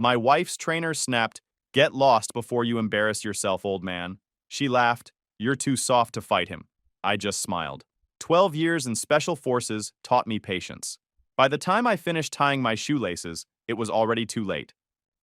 My wife's trainer snapped, "Get lost before you embarrass yourself, old man." She laughed, "You're too soft to fight him." I just smiled. 12 years in special forces taught me patience. By the time I finished tying my shoelaces, it was already too late.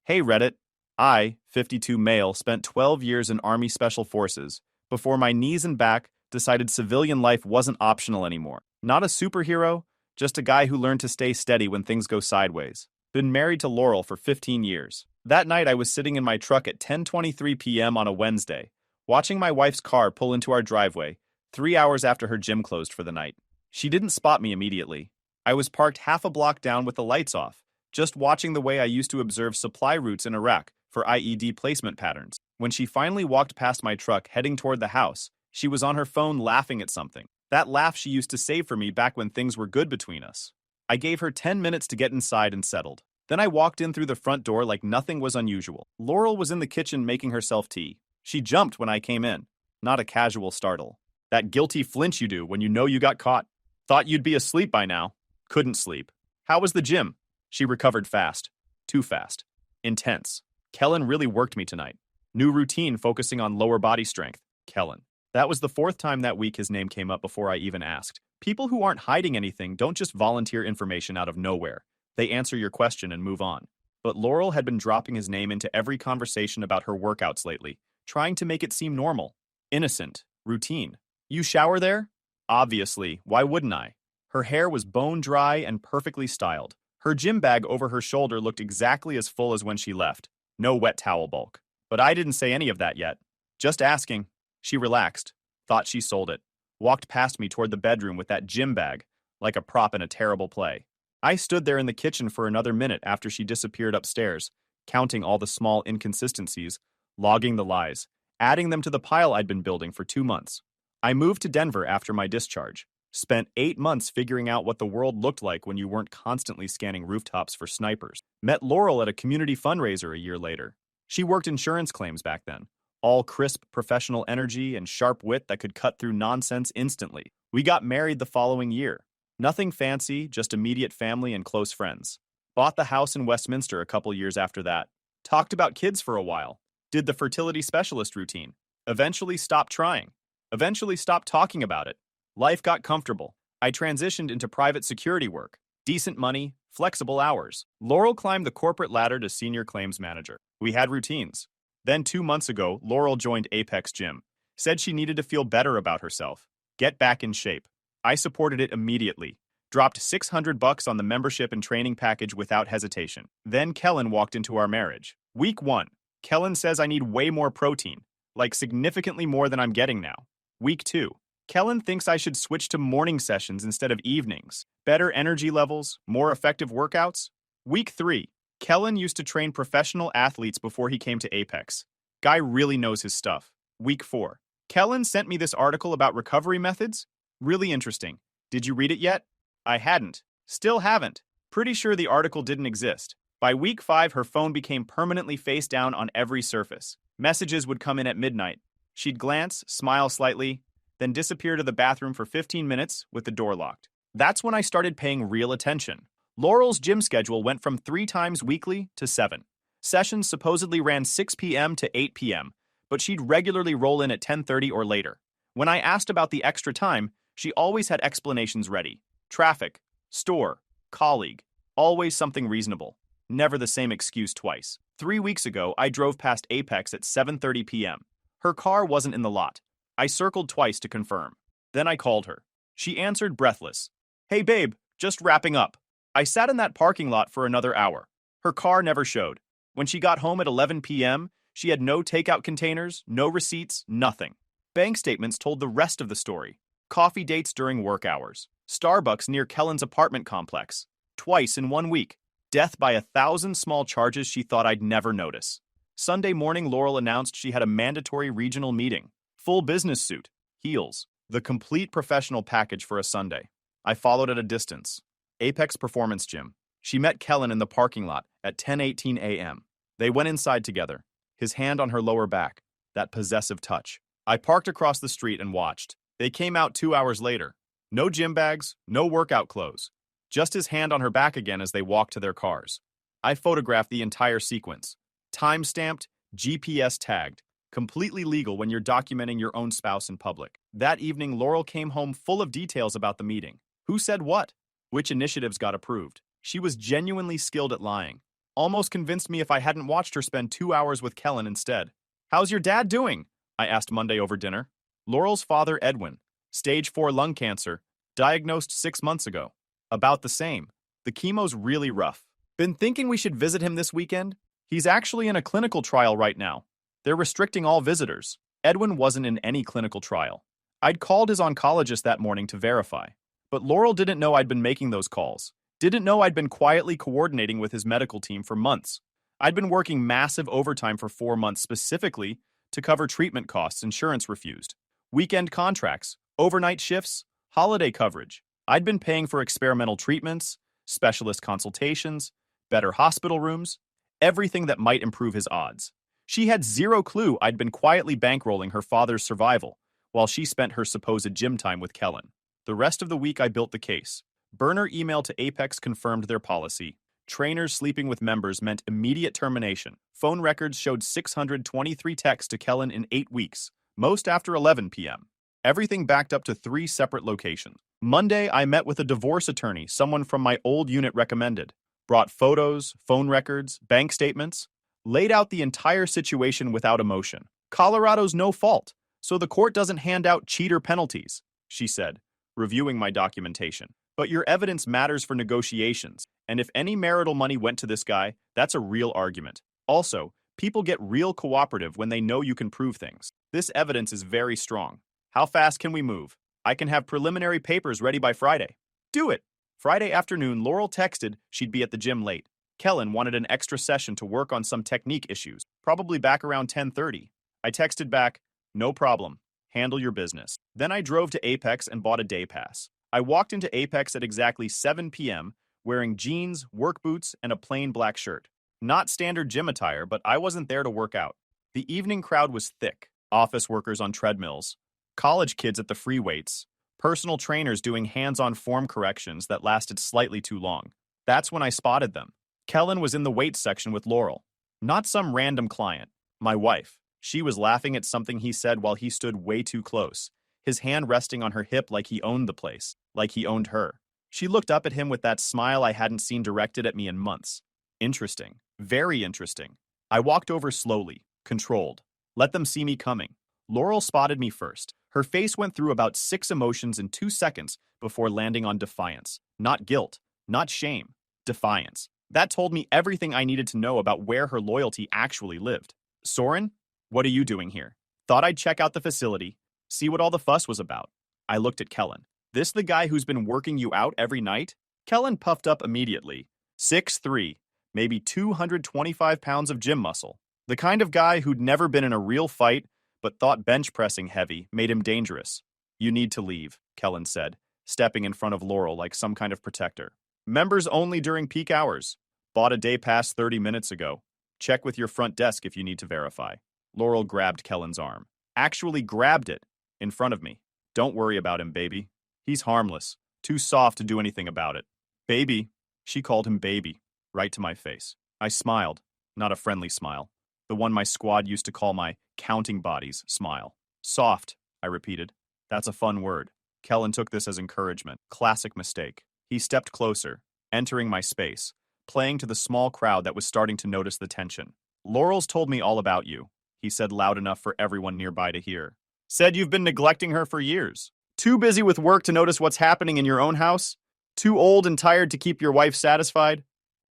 Hey Reddit, I, 52 male, spent 12 years in Army Special Forces before my knees and back decided civilian life wasn't optional anymore. Not a superhero, just a guy who learned to stay steady when things go sideways. Been married to Laurel for 15 years. That night I was sitting in my truck at 10:23 p.m. on a Wednesday, watching my wife's car pull into our driveway 3 hours after her gym closed for the night. She didn't spot me immediately. I was parked half a block down with the lights off, just watching the way I used to observe supply routes in Iraq for IED placement patterns. When she finally walked past my truck heading toward the house, she was on her phone laughing at something. That laugh she used to save for me back when things were good between us. I gave her 10 minutes to get inside and settled. Then I walked in through the front door like nothing was unusual. Laurel was in the kitchen making herself tea. She jumped when I came in. Not a casual startle. That guilty flinch you do when you know you got caught. Thought you'd be asleep by now. Couldn't sleep. How was the gym? She recovered fast. Too fast. Intense. Kellen really worked me tonight. New routine focusing on lower body strength. Kellen. That was the 4th time that week his name came up before I even asked. People who aren't hiding anything don't just volunteer information out of nowhere. They answer your question and move on. But Laurel had been dropping his name into every conversation about her workouts lately, trying to make it seem normal, innocent, routine. You shower there? Obviously, why wouldn't I? Her hair was bone dry and perfectly styled. Her gym bag over her shoulder looked exactly as full as when she left. No wet towel bulk. But I didn't say any of that yet. Just asking. She relaxed, thought she sold it, walked past me toward the bedroom with that gym bag, like a prop in a terrible play. I stood there in the kitchen for another minute after she disappeared upstairs, counting all the small inconsistencies, logging the lies, adding them to the pile I'd been building for 2 months. I moved to Denver after my discharge, spent 8 months figuring out what the world looked like when you weren't constantly scanning rooftops for snipers. Met Laurel at a community fundraiser a year later. She worked insurance claims back then. All crisp professional energy and sharp wit that could cut through nonsense instantly. We got married the following year. Nothing fancy, just immediate family and close friends. Bought the house in Westminster a couple years after that. Talked about kids for a while. Did the fertility specialist routine. Eventually stopped trying. Eventually stopped talking about it. Life got comfortable. I transitioned into private security work. Decent money, flexible hours. Laurel climbed the corporate ladder to senior claims manager. We had routines. Then 2 months ago, Laurel joined Apex Gym. Said she needed to feel better about herself. Get back in shape. I supported it immediately. Dropped $600 on the membership and training package without hesitation. Then Kellen walked into our marriage. Week 1. Kellen says I need way more protein. Like significantly more than I'm getting now. Week 2. Kellen thinks I should switch to morning sessions instead of evenings. Better energy levels, more effective workouts. Week 3. Kellen used to train professional athletes before he came to Apex. Guy really knows his stuff. Week 4. Kellen sent me this article about recovery methods. Really interesting. Did you read it yet? I hadn't. Still haven't. Pretty sure the article didn't exist. By week 5, her phone became permanently face down on every surface. Messages would come in at midnight. She'd glance, smile slightly, then disappear to the bathroom for 15 minutes with the door locked. That's when I started paying real attention. Laurel's gym schedule went from 3 times weekly to 7. Sessions supposedly ran 6 p.m. to 8 p.m., but she'd regularly roll in at 10:30 or later. When I asked about the extra time, she always had explanations ready. Traffic, store, colleague, always something reasonable. Never the same excuse twice. 3 weeks ago, I drove past Apex at 7:30 p.m. Her car wasn't in the lot. I circled twice to confirm. Then I called her. She answered breathless. Hey babe, just wrapping up. I sat in that parking lot for another hour. Her car never showed. When she got home at 11 p.m., she had no takeout containers, no receipts, nothing. Bank statements told the rest of the story. Coffee dates during work hours. Starbucks near Kellen's apartment complex. Twice in 1 week. Death by 1,000 small charges she thought I'd never notice. Sunday morning, Laurel announced she had a mandatory regional meeting. Full business suit. Heels. The complete professional package for a Sunday. I followed at a distance. Apex Performance Gym. She met Kellen in the parking lot at 10:18 a.m. They went inside together, his hand on her lower back, that possessive touch. I parked across the street and watched. They came out 2 hours later. No gym bags, no workout clothes. Just his hand on her back again as they walked to their cars. I photographed the entire sequence. Time-stamped, GPS tagged. Completely legal when you're documenting your own spouse in public. That evening, Laurel came home full of details about the meeting. Who said what? Which initiatives got approved? She was genuinely skilled at lying. Almost convinced me if I hadn't watched her spend 2 hours with Kellen instead. How's your dad doing? I asked Monday over dinner. Laurel's father, Edwin. Stage 4 lung cancer. Diagnosed 6 months ago. About the same. The chemo's really rough. Been thinking we should visit him this weekend? He's actually in a clinical trial right now. They're restricting all visitors. Edwin wasn't in any clinical trial. I'd called his oncologist that morning to verify. But Laurel didn't know I'd been making those calls. Didn't know I'd been quietly coordinating with his medical team for months. I'd been working massive overtime for 4 months specifically to cover treatment costs insurance refused. Weekend contracts, overnight shifts, holiday coverage. I'd been paying for experimental treatments, specialist consultations, better hospital rooms, everything that might improve his odds. She had zero clue I'd been quietly bankrolling her father's survival, while she spent her supposed gym time with Kellen. The rest of the week I built the case. Burner email to Apex confirmed their policy. Trainers sleeping with members meant immediate termination. Phone records showed 623 texts to Kellen in 8 weeks, most after 11 p.m. Everything backed up to 3 separate locations. Monday, I met with a divorce attorney someone from my old unit recommended. Brought photos, phone records, bank statements. Laid out the entire situation without emotion. Colorado's no fault, so the court doesn't hand out cheater penalties, she said, reviewing my documentation. But your evidence matters for negotiations, and if any marital money went to this guy, that's a real argument. Also, people get real cooperative when they know you can prove things. This evidence is very strong. How fast can we move? I can have preliminary papers ready by Friday. Do it! Friday afternoon, Laurel texted she'd be at the gym late. Kellen wanted an extra session to work on some technique issues, probably back around 10:30. I texted back, no problem, handle your business. Then I drove to Apex and bought a day pass. I walked into Apex at exactly 7 p.m., wearing jeans, work boots, and a plain black shirt. Not standard gym attire, but I wasn't there to work out. The evening crowd was thick. Office workers on treadmills, college kids at the free weights, personal trainers doing hands-on form corrections that lasted slightly too long. That's when I spotted them. Kellen was in the weights section with Laurel. Not some random client. My wife. She was laughing at something he said while he stood way too close, his hand resting on her hip like he owned the place, like he owned her. She looked up at him with that smile I hadn't seen directed at me in months. Interesting. Very interesting. I walked over slowly, controlled. Let them see me coming. Laurel spotted me first. Her face went through about 6 emotions in 2 seconds before landing on defiance. Not guilt, not shame. Defiance. That told me everything I needed to know about where her loyalty actually lived. Soren, what are you doing here? Thought I'd check out the facility, see what all the fuss was about. I looked at Kellen. This the guy who's been working you out every night? Kellen puffed up immediately. 6'3", maybe 225 pounds of gym muscle. The kind of guy who'd never been in a real fight, but thought bench pressing heavy made him dangerous. You need to leave, Kellen said, stepping in front of Laurel like some kind of protector. Members only during peak hours. Bought a day pass 30 minutes ago. Check with your front desk if you need to verify. Laurel grabbed Kellen's arm. Actually grabbed it. In front of me. Don't worry about him, baby. He's harmless. Too soft to do anything about it. Baby. She called him baby. Right to my face. I smiled. Not a friendly smile. The one my squad used to call my counting bodies smile. Soft, I repeated. That's a fun word. Kellen took this as encouragement. Classic mistake. He stepped closer, entering my space, playing to the small crowd that was starting to notice the tension. Laurel's told me all about you, he said loud enough for everyone nearby to hear. Said you've been neglecting her for years. Too busy with work to notice what's happening in your own house? Too old and tired to keep your wife satisfied?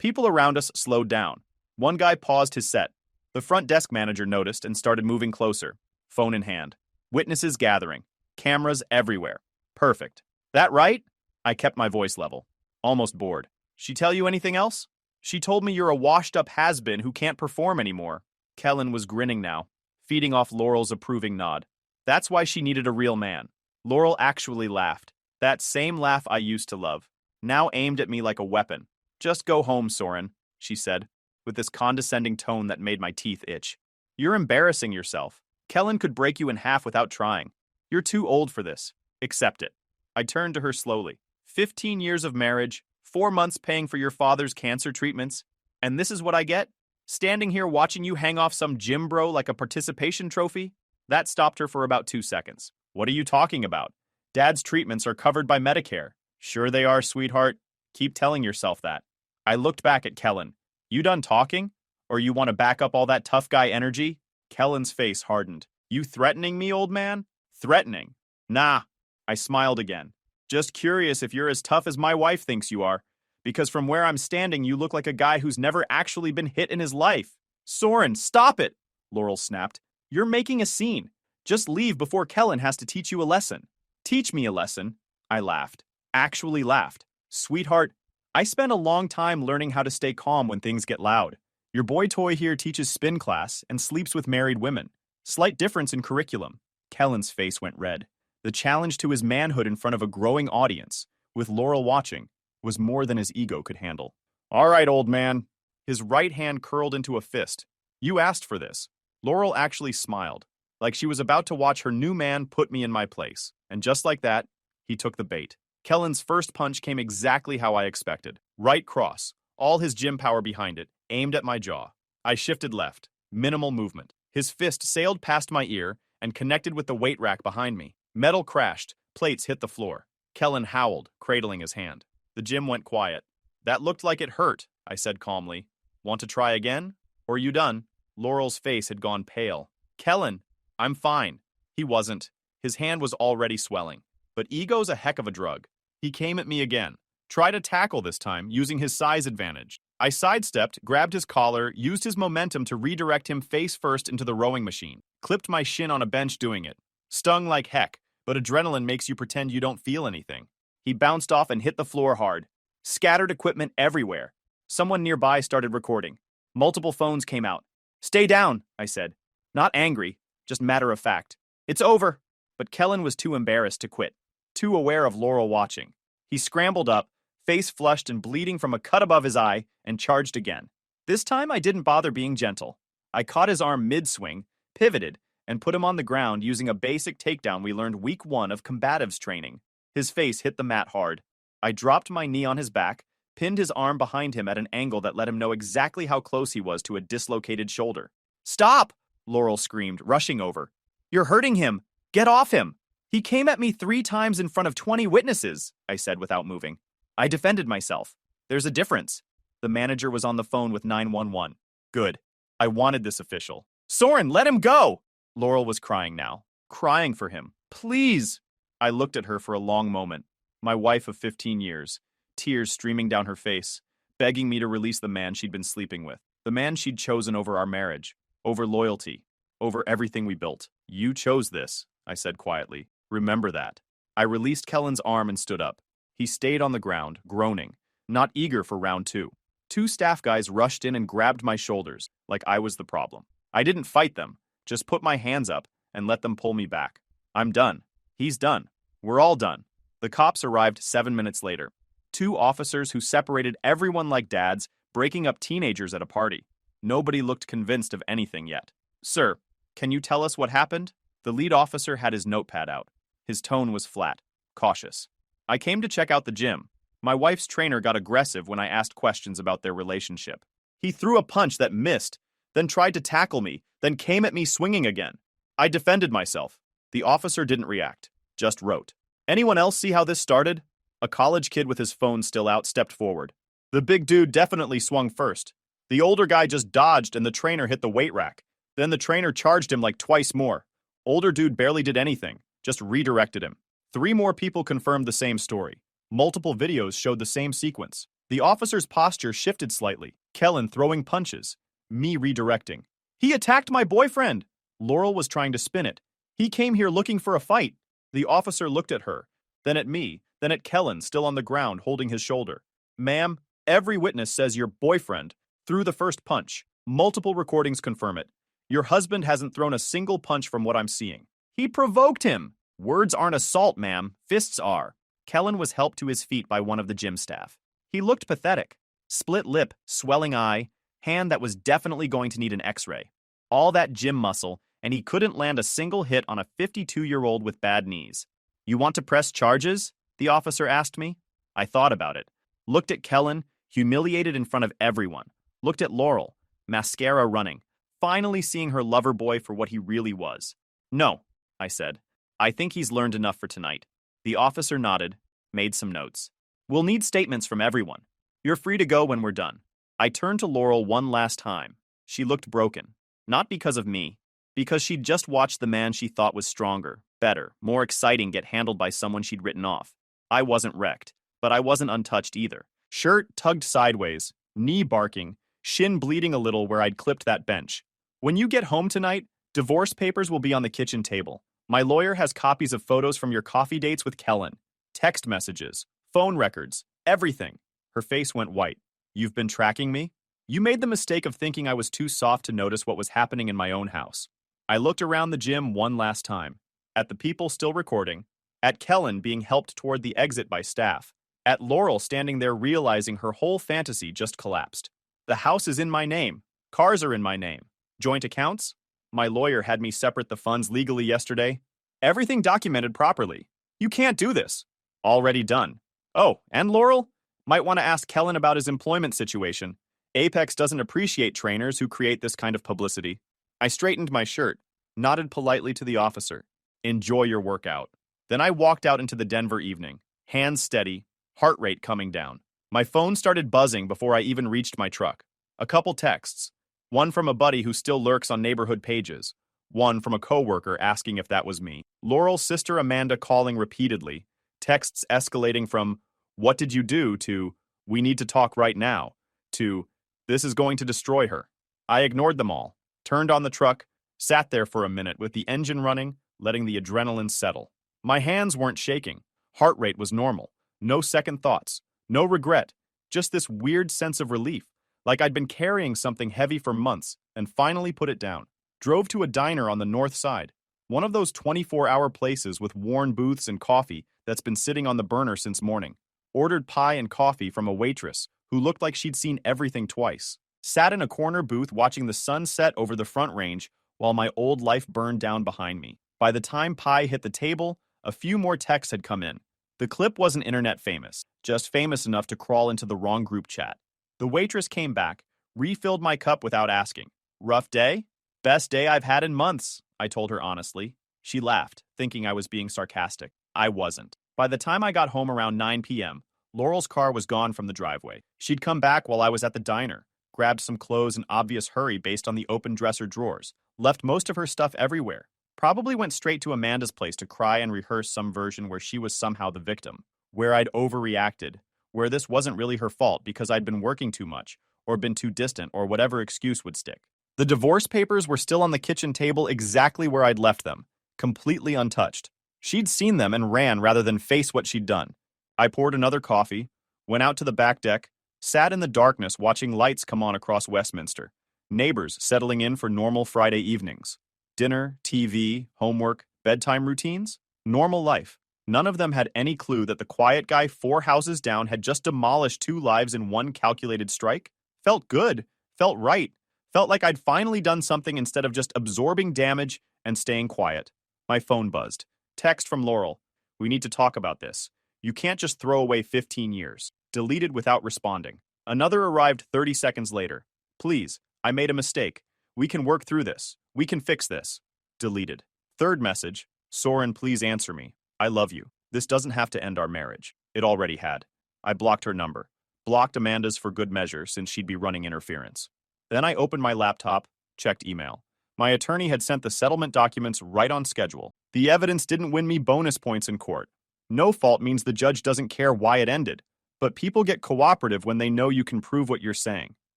People around us slowed down. One guy paused his set. The front desk manager noticed and started moving closer, phone in hand. Witnesses gathering. Cameras everywhere. Perfect. That right? I kept my voice level. Almost bored. She tell you anything else? She told me you're a washed-up has-been who can't perform anymore. Kellen was grinning now, feeding off Laurel's approving nod. That's why she needed a real man. Laurel actually laughed. That same laugh I used to love. Now aimed at me like a weapon. Just go home, Soren, she said, with this condescending tone that made my teeth itch. You're embarrassing yourself. Kellen could break you in half without trying. You're too old for this. Accept it. I turned to her slowly. 15 years of marriage, 4 months paying for your father's cancer treatments. And this is what I get? Standing here watching you hang off some gym bro like a participation trophy? That stopped her for about 2 seconds. What are you talking about? Dad's treatments are covered by Medicare. Sure they are, sweetheart. Keep telling yourself that. I looked back at Kellen. You done talking? Or you want to back up all that tough guy energy? Kellen's face hardened. You threatening me, old man? Threatening? Nah. I smiled again. Just curious if you're as tough as my wife thinks you are. Because from where I'm standing, you look like a guy who's never actually been hit in his life. Soren, stop it! Laurel snapped. You're making a scene. Just leave before Kellen has to teach you a lesson. Teach me a lesson? I laughed. Actually laughed. Sweetheart, I spent a long time learning how to stay calm when things get loud. Your boy toy here teaches spin class and sleeps with married women. Slight difference in curriculum. Kellen's face went red. The challenge to his manhood in front of a growing audience, with Laurel watching, was more than his ego could handle. All right, old man. His right hand curled into a fist. You asked for this. Laurel actually smiled, like she was about to watch her new man put me in my place. And just like that, he took the bait. Kellen's first punch came exactly how I expected. Right cross, all his gym power behind it, aimed at my jaw. I shifted left, minimal movement. His fist sailed past my ear and connected with the weight rack behind me. Metal crashed, plates hit the floor. Kellen howled, cradling his hand. The gym went quiet. That looked like it hurt, I said calmly. Want to try again? Or are you done? Laurel's face had gone pale. Kellen, I'm fine. He wasn't. His hand was already swelling. But ego's a heck of a drug. He came at me again. Tried to tackle this time, using his size advantage. I sidestepped, grabbed his collar, used his momentum to redirect him face first into the rowing machine. Clipped my shin on a bench doing it. Stung like heck, but adrenaline makes you pretend you don't feel anything. He bounced off and hit the floor hard. Scattered equipment everywhere. Someone nearby started recording. Multiple phones came out. Stay down, I said. Not angry, just matter of fact. It's over. But Kellen was too embarrassed to quit. Too aware of Laurel watching. He scrambled up, face flushed and bleeding from a cut above his eye, and charged again. This time I didn't bother being gentle. I caught his arm mid-swing, pivoted, and put him on the ground using a basic takedown we learned week 1 of combatives training. His face hit the mat hard. I dropped my knee on his back, pinned his arm behind him at an angle that let him know exactly how close he was to a dislocated shoulder. Stop! Laurel screamed, rushing over. You're hurting him! Get off him! He came at me 3 times in front of 20 witnesses, I said without moving. I defended myself. There's a difference. The manager was on the phone with 911. Good. I wanted this official. Soren, let him go! Laurel was crying now. Crying for him. Please! I looked at her for a long moment. My wife of 15 years. Tears streaming down her face, begging me to release the man she'd been sleeping with. The man she'd chosen over our marriage. Over loyalty. Over everything we built. You chose this, I said quietly. Remember that. I released Kellen's arm and stood up. He stayed on the ground, groaning, not eager for round 2. 2 staff guys rushed in and grabbed my shoulders, like I was the problem. I didn't fight them, just put my hands up and let them pull me back. I'm done. He's done. We're all done. The cops arrived 7 minutes later. 2 officers who separated everyone like dads, breaking up teenagers at a party. Nobody looked convinced of anything yet. Sir, can you tell us what happened? The lead officer had his notepad out. His tone was flat, cautious. I came to check out the gym. My wife's trainer got aggressive when I asked questions about their relationship. He threw a punch that missed, then tried to tackle me, then came at me swinging again. I defended myself. The officer didn't react, just wrote. Anyone else see how this started? A college kid with his phone still out stepped forward. The big dude definitely swung first. The older guy just dodged and the trainer hit the weight rack. Then the trainer charged him like twice more. Older dude barely did anything, just redirected him. 3 more people confirmed the same story. Multiple videos showed the same sequence. The officer's posture shifted slightly. Kellen throwing punches. Me redirecting. He attacked my boyfriend! Laurel was trying to spin it. He came here looking for a fight. The officer looked at her, then at me, then at Kellen still on the ground holding his shoulder. Ma'am, every witness says your boyfriend threw the first punch. Multiple recordings confirm it. Your husband hasn't thrown a single punch from what I'm seeing. He provoked him. Words aren't assault, ma'am. Fists are. Kellen was helped to his feet by one of the gym staff. He looked pathetic. Split lip, swelling eye, hand that was definitely going to need an x-ray. All that gym muscle, and he couldn't land a single hit on a 52-year-old with bad knees. You want to press charges? The officer asked me. I thought about it. Looked at Kellen, humiliated in front of everyone. Looked at Laurel, mascara running, finally seeing her lover boy for what he really was. No, I said. I think he's learned enough for tonight. The officer nodded, made some notes. We'll need statements from everyone. You're free to go when we're done. I turned to Laurel one last time. She looked broken. Not because of me, because she'd just watched the man she thought was stronger, better, more exciting get handled by someone she'd written off. I wasn't wrecked, but I wasn't untouched either. Shirt tugged sideways, knee barking, shin bleeding a little where I'd clipped that bench. When you get home tonight, divorce papers will be on the kitchen table. My lawyer has copies of photos from your coffee dates with Kellen, text messages, phone records, everything. Her face went white. You've been tracking me? You made the mistake of thinking I was too soft to notice what was happening in my own house. I looked around the gym one last time. At the people still recording, at Kellen being helped toward the exit by staff, at Laurel standing there realizing her whole fantasy just collapsed. The house is in my name. Cars are in my name. Joint accounts? My lawyer had me separate the funds legally yesterday. Everything documented properly. You can't do this. Already done. Oh, and Laurel? Might want to ask Kellen about his employment situation. Apex doesn't appreciate trainers who create this kind of publicity. I straightened my shirt, nodded politely to the officer. Enjoy your workout. Then I walked out into the Denver evening, hands steady, heart rate coming down. My phone started buzzing before I even reached my truck. A couple texts. One from a buddy who still lurks on neighborhood pages. One from a coworker asking if that was me. Laurel's sister Amanda calling repeatedly. Texts escalating from, "What did you do?" to, "We need to talk right now," to, "This is going to destroy her." I ignored them all, turned on the truck, sat there for a minute with the engine running, letting the adrenaline settle. My hands weren't shaking. Heart rate was normal. No second thoughts. No regret. Just this weird sense of relief, like I'd been carrying something heavy for months and finally put it down. Drove to a diner on the north side, one of those 24-hour places with worn booths and coffee that's been sitting on the burner since morning. Ordered pie and coffee from a waitress who looked like she'd seen everything twice. Sat in a corner booth watching the sun set over the front range while my old life burned down behind me. By the time pie hit the table, a few more texts had come in. The clip wasn't internet famous, just famous enough to crawl into the wrong group chat. The waitress came back, refilled my cup without asking. Rough day? Best day I've had in months, I told her honestly. She laughed, thinking I was being sarcastic. I wasn't. By the time I got home around 9 p.m., Laurel's car was gone from the driveway. She'd come back while I was at the diner, grabbed some clothes in obvious hurry based on the open dresser drawers, left most of her stuff everywhere. Probably went straight to Amanda's place to cry and rehearse some version where she was somehow the victim, where I'd overreacted, where this wasn't really her fault because I'd been working too much, or been too distant, or whatever excuse would stick. The divorce papers were still on the kitchen table exactly where I'd left them, completely untouched. She'd seen them and ran rather than face what she'd done. I poured another coffee, went out to the back deck, sat in the darkness watching lights come on across Westminster, neighbors settling in for normal Friday evenings. Dinner, TV, homework, bedtime routines? Normal life. None of them had any clue that the quiet guy 4 houses down had just demolished 2 lives in one calculated strike. Felt good. Felt right. Felt like I'd finally done something instead of just absorbing damage and staying quiet. My phone buzzed. Text from Laurel. We need to talk about this. You can't just throw away 15 years. Deleted without responding. Another arrived 30 seconds later. Please, I made a mistake. We can work through this. We can fix this. Deleted. Third message. Soren, please answer me. I love you. This doesn't have to end our marriage. It already had. I blocked her number. Blocked Amanda's for good measure since she'd be running interference. Then I opened my laptop, checked email. My attorney had sent the settlement documents right on schedule. The evidence didn't win me bonus points in court. No fault means the judge doesn't care why it ended. But people get cooperative when they know you can prove what you're saying.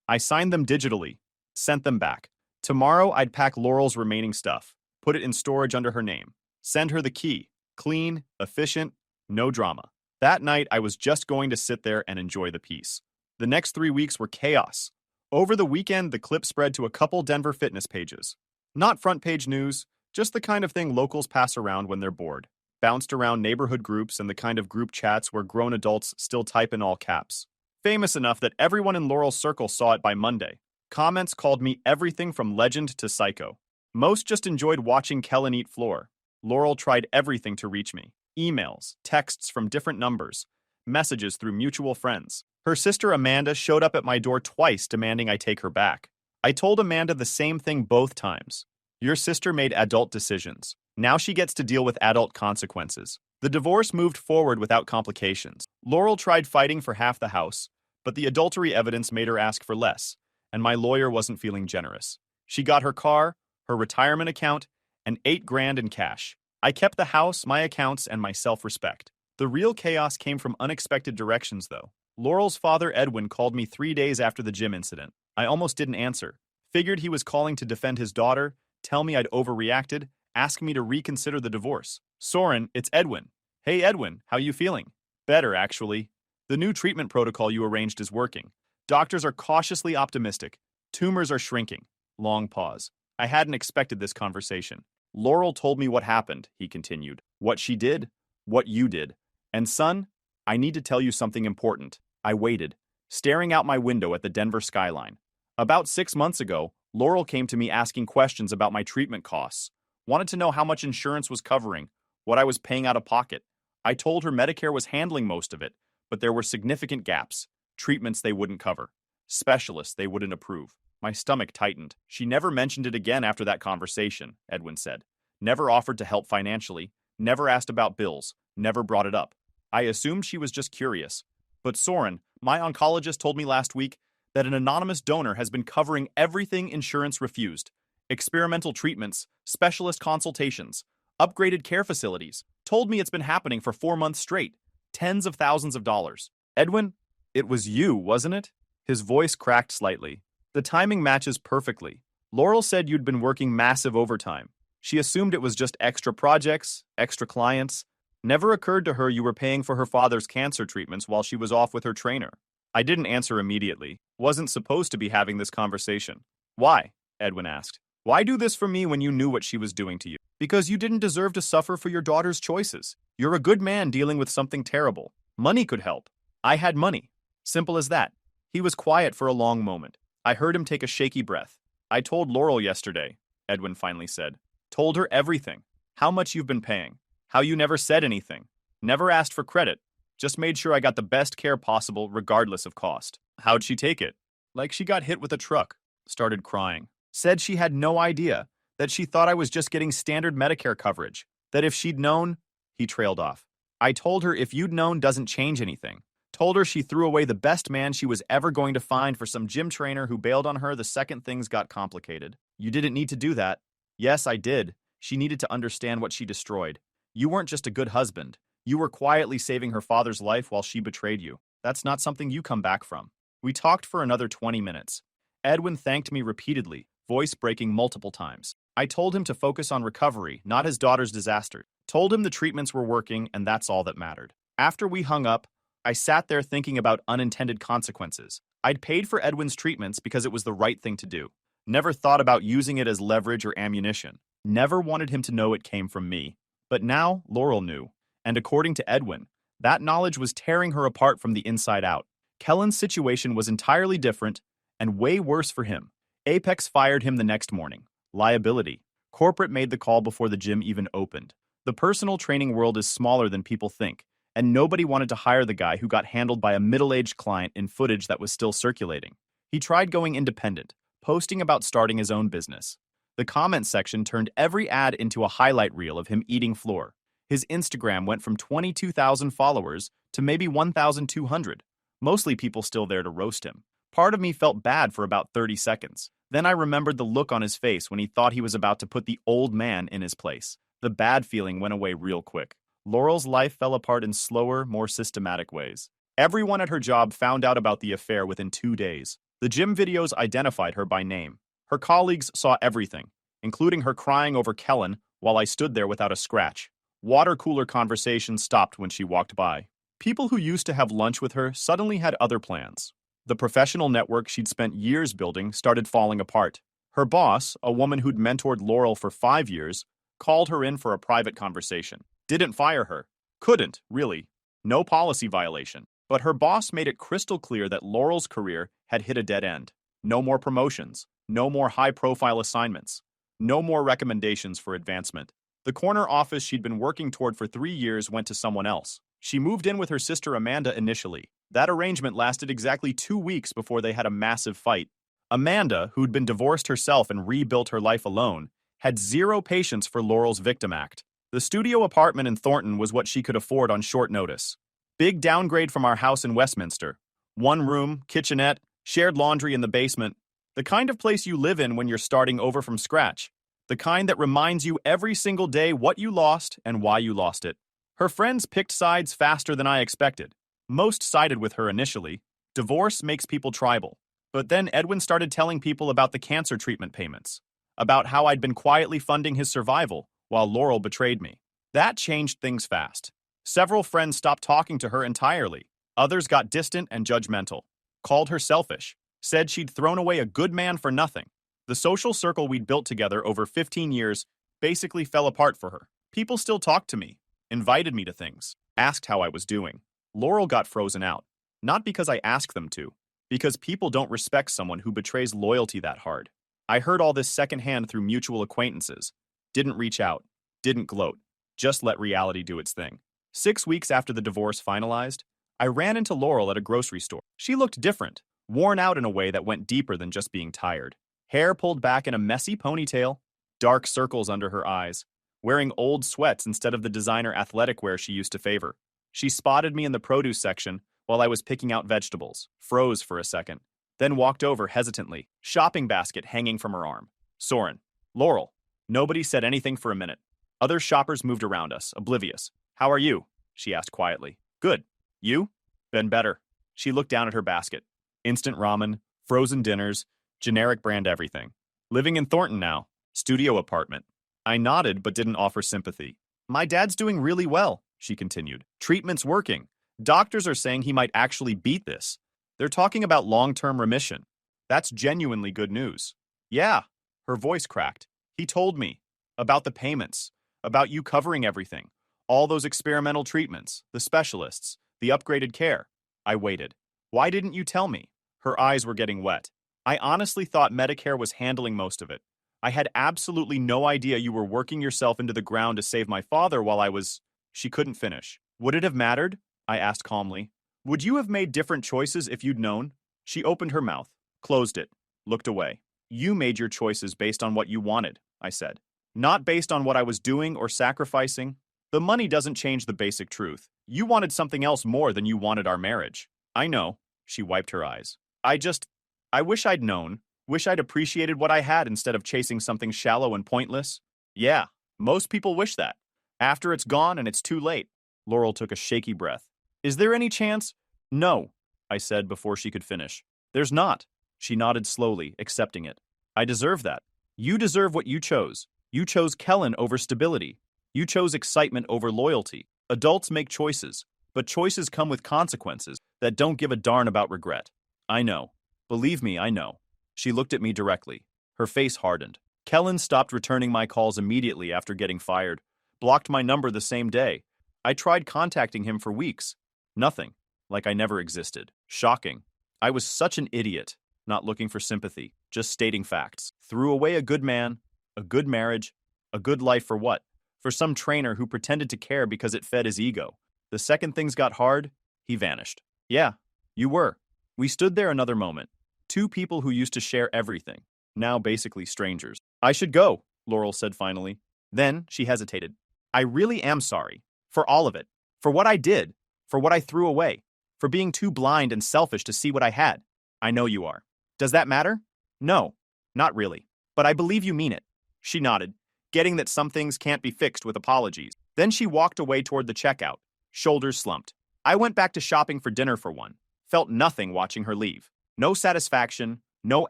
I signed them digitally, sent them back. Tomorrow, I'd pack Laurel's remaining stuff, put it in storage under her name, send her the key, clean, efficient, no drama. That night, I was just going to sit there and enjoy the peace. The next 3 weeks were chaos. Over the weekend, the clip spread to a couple Denver fitness pages. Not front page news, just the kind of thing locals pass around when they're bored. Bounced around neighborhood groups and the kind of group chats where grown adults still type in all caps. Famous enough that everyone in Laurel's circle saw it by Monday. Comments called me everything from legend to psycho. Most just enjoyed watching Kellen eat floor. Laurel tried everything to reach me. Emails, texts from different numbers. messages through mutual friends. Her sister Amanda showed up at my door twice demanding I take her back. I told Amanda the same thing both times. Your sister made adult decisions. Now she gets to deal with adult consequences. The divorce moved forward without complications. Laurel tried fighting for half the house, but the adultery evidence made her ask for less, and my lawyer wasn't feeling generous. She got her car, her retirement account, and $8,000 in cash. I kept the house, my accounts, and my self-respect. The real chaos came from unexpected directions, though. Laurel's father, Edwin, called me 3 days after the gym incident. I almost didn't answer. Figured he was calling to defend his daughter, tell me I'd overreacted, ask me to reconsider the divorce. Soren, it's Edwin. Hey Edwin, how you feeling? Better, actually. The new treatment protocol you arranged is working. Doctors are cautiously optimistic. Tumors are shrinking. Long pause. I hadn't expected this conversation. Laurel told me what happened, he continued. What she did, what you did. And son, I need to tell you something important. I waited, staring out my window at the Denver skyline. About 6 months ago, Laurel came to me asking questions about my treatment costs. Wanted to know how much insurance was covering, what I was paying out of pocket. I told her Medicare was handling most of it, but there were significant gaps. Treatments they wouldn't cover. Specialists they wouldn't approve. My stomach tightened. She never mentioned it again after that conversation, Edwin said. Never offered to help financially, never asked about bills, never brought it up. I assumed she was just curious. But Soren, my oncologist, told me last week that an anonymous donor has been covering everything insurance refused. Experimental treatments, specialist consultations, upgraded care facilities. Told me it's been happening for 4 months straight. Tens of thousands of dollars. Edwin, it was you, wasn't it? His voice cracked slightly. The timing matches perfectly. Laurel said you'd been working massive overtime. She assumed it was just extra projects, extra clients. Never occurred to her you were paying for her father's cancer treatments while she was off with her trainer. I didn't answer immediately. Wasn't supposed to be having this conversation. Why? Edwin asked. Why do this for me when you knew what she was doing to you? Because you didn't deserve to suffer for your daughter's choices. You're a good man dealing with something terrible. Money could help. I had money. Simple as that. He was quiet for a long moment. I heard him take a shaky breath. I told Laurel yesterday, Edwin finally said. Told her everything. How much you've been paying. How you never said anything. Never asked for credit. Just made sure I got the best care possible regardless of cost. How'd she take it? Like she got hit with a truck. Started crying. Said she had no idea. That she thought I was just getting standard Medicare coverage. That if she'd known... He trailed off. I told her if you'd known doesn't change anything. Told her she threw away the best man she was ever going to find for some gym trainer who bailed on her the second things got complicated. You didn't need to do that. Yes, I did. She needed to understand what she destroyed. You weren't just a good husband. You were quietly saving her father's life while she betrayed you. That's not something you come back from. We talked for another 20 minutes. Edwin thanked me repeatedly, voice breaking multiple times. I told him to focus on recovery, not his daughter's disaster. Told him the treatments were working, and that's all that mattered. After we hung up, I sat there thinking about unintended consequences. I'd paid for Edwin's treatments because it was the right thing to do. Never thought about using it as leverage or ammunition. Never wanted him to know it came from me. But now, Laurel knew. And according to Edwin, that knowledge was tearing her apart from the inside out. Kellen's situation was entirely different and way worse for him. Apex fired him the next morning. Liability. Corporate made the call before the gym even opened. The personal training world is smaller than people think, and nobody wanted to hire the guy who got handled by a middle-aged client in footage that was still circulating. He tried going independent, posting about starting his own business. The comment section turned every ad into a highlight reel of him eating floor. His Instagram went from 22,000 followers to maybe 1,200, mostly people still there to roast him. Part of me felt bad for about 30 seconds. Then I remembered the look on his face when he thought he was about to put the old man in his place. The bad feeling went away real quick. Laurel's life fell apart in slower, more systematic ways. Everyone at her job found out about the affair within 2 days. The gym videos identified her by name. Her colleagues saw everything, including her crying over Kellen while I stood there without a scratch. Water cooler conversations stopped when she walked by. People who used to have lunch with her suddenly had other plans. The professional network she'd spent years building started falling apart. Her boss, a woman who'd mentored Laurel for 5 years, called her in for a private conversation. Didn't fire her. Couldn't, really. No policy violation. But her boss made it crystal clear that Laurel's career had hit a dead end. No more promotions. No more high-profile assignments. No more recommendations for advancement. The corner office she'd been working toward for 3 years went to someone else. She moved in with her sister Amanda initially. That arrangement lasted exactly 2 weeks before they had a massive fight. Amanda, who'd been divorced herself and rebuilt her life alone, had zero patience for Laurel's victim act. The studio apartment in Thornton was what she could afford on short notice. Big downgrade from our house in Westminster. One room, kitchenette, shared laundry in the basement. The kind of place you live in when you're starting over from scratch. The kind that reminds you every single day what you lost and why you lost it. Her friends picked sides faster than I expected. Most sided with her initially. Divorce makes people tribal. But then Edwin started telling people about the cancer treatment payments. About how I'd been quietly funding his survival while Laurel betrayed me. That changed things fast. Several friends stopped talking to her entirely. Others got distant and judgmental. Called her selfish. Said she'd thrown away a good man for nothing. The social circle we'd built together over 15 years basically fell apart for her. People still talked to me, invited me to things, asked how I was doing. Laurel got frozen out. Not because I asked them to, because people don't respect someone who betrays loyalty that hard. I heard all this secondhand through mutual acquaintances. Didn't reach out. Didn't gloat. Just let reality do its thing. 6 weeks after the divorce finalized, I ran into Laurel at a grocery store. She looked different, worn out in a way that went deeper than just being tired. Hair pulled back in a messy ponytail, dark circles under her eyes, wearing old sweats instead of the designer athletic wear she used to favor. She spotted me in the produce section while I was picking out vegetables, froze for a second, then walked over hesitantly, shopping basket hanging from her arm. Soren. Laurel. Nobody said anything for a minute. Other shoppers moved around us, oblivious. How are you? She asked quietly. Good. You? Been better. She looked down at her basket. Instant ramen, frozen dinners, generic brand everything. Living in Thornton now. Studio apartment. I nodded but didn't offer sympathy. My dad's doing really well, she continued. Treatment's working. Doctors are saying he might actually beat this. They're talking about long-term remission. That's genuinely good news. Yeah, her voice cracked. He told me. About the payments. About you covering everything. All those experimental treatments. The specialists. The upgraded care. I waited. Why didn't you tell me? Her eyes were getting wet. I honestly thought Medicare was handling most of it. I had absolutely no idea you were working yourself into the ground to save my father while I was... She couldn't finish. Would it have mattered? I asked calmly. Would you have made different choices if you'd known? She opened her mouth, closed it, looked away. You made your choices based on what you wanted, I said. Not based on what I was doing or sacrificing. The money doesn't change the basic truth. You wanted something else more than you wanted our marriage. I know. She wiped her eyes. I wish I'd known. Wish I'd appreciated what I had instead of chasing something shallow and pointless. Yeah, most people wish that. After it's gone and it's too late. Laurel took a shaky breath. Is there any chance? No, I said before she could finish. There's not. She nodded slowly, accepting it. I deserve that. You deserve what you chose. You chose Kellen over stability. You chose excitement over loyalty. Adults make choices, but choices come with consequences that don't give a darn about regret. I know. Believe me, I know. She looked at me directly. Her face hardened. Kellen stopped returning my calls immediately after getting fired. Blocked my number the same day. I tried contacting him for weeks. Nothing. Like I never existed. Shocking. I was such an idiot. Not looking for sympathy. Just stating facts. Threw away a good man, a good marriage, a good life for what? For some trainer who pretended to care because it fed his ego. The second things got hard, he vanished. Yeah, you were. We stood there another moment. Two people who used to share everything, now basically strangers. I should go, Laurel said finally. Then she hesitated. I really am sorry. For all of it. For what I did. For what I threw away. For being too blind and selfish to see what I had. I know you are. Does that matter? No, not really. But I believe you mean it. She nodded, getting that some things can't be fixed with apologies. Then she walked away toward the checkout, shoulders slumped. I went back to shopping for dinner for one. Felt nothing watching her leave. No satisfaction, no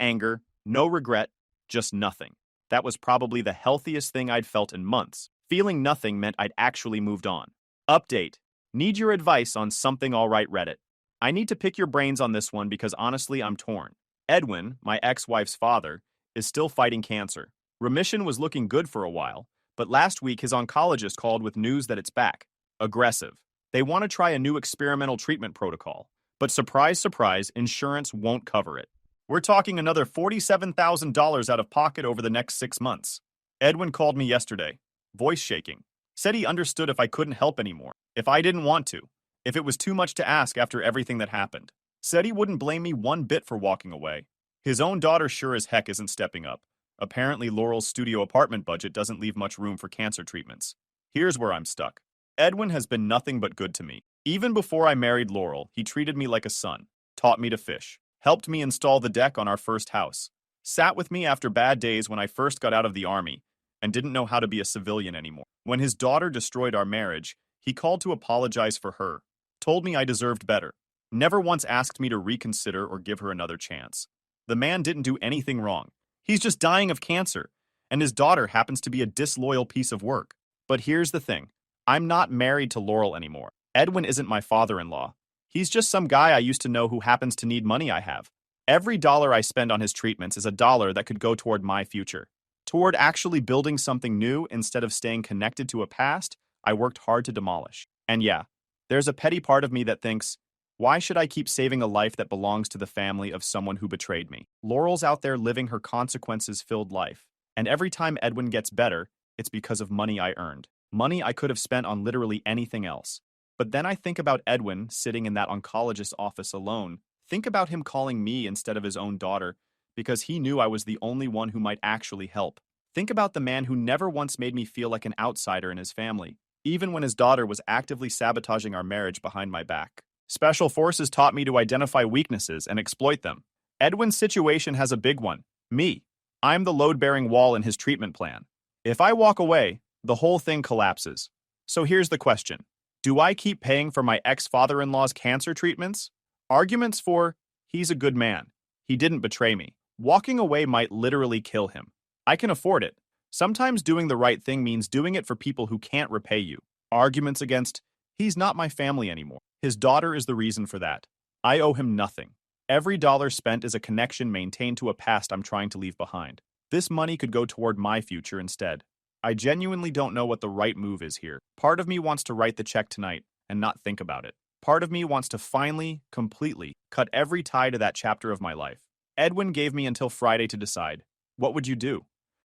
anger, no regret, just nothing. That was probably the healthiest thing I'd felt in months. Feeling nothing meant I'd actually moved on. Update. Need your advice on something alright Reddit. I need to pick your brains on this one because honestly I'm torn. Edwin, my ex-wife's father, is still fighting cancer. Remission was looking good for a while, but last week his oncologist called with news that it's back. Aggressive. They want to try a new experimental treatment protocol. But surprise, surprise, insurance won't cover it. We're talking another $47,000 out of pocket over the next 6 months. Edwin called me yesterday, voice shaking. Said he understood if I couldn't help anymore, if I didn't want to. if it was too much to ask after everything that happened. Said he wouldn't blame me one bit for walking away. His own daughter sure as heck isn't stepping up. Apparently, Laurel's studio apartment budget doesn't leave much room for cancer treatments. Here's where I'm stuck. Edwin has been nothing but good to me. Even before I married Laurel, he treated me like a son, taught me to fish, helped me install the deck on our first house, sat with me after bad days when I first got out of the army, and didn't know how to be a civilian anymore. When his daughter destroyed our marriage, he called to apologize for her, told me I deserved better, never once asked me to reconsider or give her another chance. The man didn't do anything wrong. He's just dying of cancer, and his daughter happens to be a disloyal piece of work. But here's the thing. I'm not married to Laurel anymore. Edwin isn't my father-in-law. He's just some guy I used to know who happens to need money I have. Every dollar I spend on his treatments is a dollar that could go toward my future, toward actually building something new instead of staying connected to a past I worked hard to demolish. And yeah, there's a petty part of me that thinks, why should I keep saving a life that belongs to the family of someone who betrayed me? Laurel's out there living her consequences-filled life, and every time Edwin gets better, it's because of money I earned. Money I could have spent on literally anything else. But then I think about Edwin sitting in that oncologist's office alone. Think about him calling me instead of his own daughter because he knew I was the only one who might actually help. Think about the man who never once made me feel like an outsider in his family, even when his daughter was actively sabotaging our marriage behind my back. Special Forces taught me to identify weaknesses and exploit them. Edwin's situation has a big one. Me. I'm the load-bearing wall in his treatment plan. If I walk away, the whole thing collapses. So here's the question. Do I keep paying for my ex-father-in-law's cancer treatments? Arguments for, he's a good man. He didn't betray me. Walking away might literally kill him. I can afford it. Sometimes doing the right thing means doing it for people who can't repay you. Arguments against, he's not my family anymore. His daughter is the reason for that. I owe him nothing. Every dollar spent is a connection maintained to a past I'm trying to leave behind. This money could go toward my future instead. I genuinely don't know what the right move is here. Part of me wants to write the check tonight and not think about it. Part of me wants to finally, completely, cut every tie to that chapter of my life. Edwin gave me until Friday to decide. What would you do?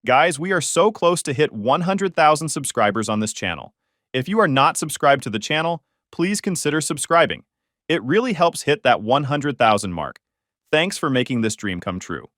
Guys, we are so close to hit 100,000 subscribers on this channel. If you are not subscribed to the channel, please consider subscribing. It really helps hit that 100,000 mark. Thanks for making this dream come true.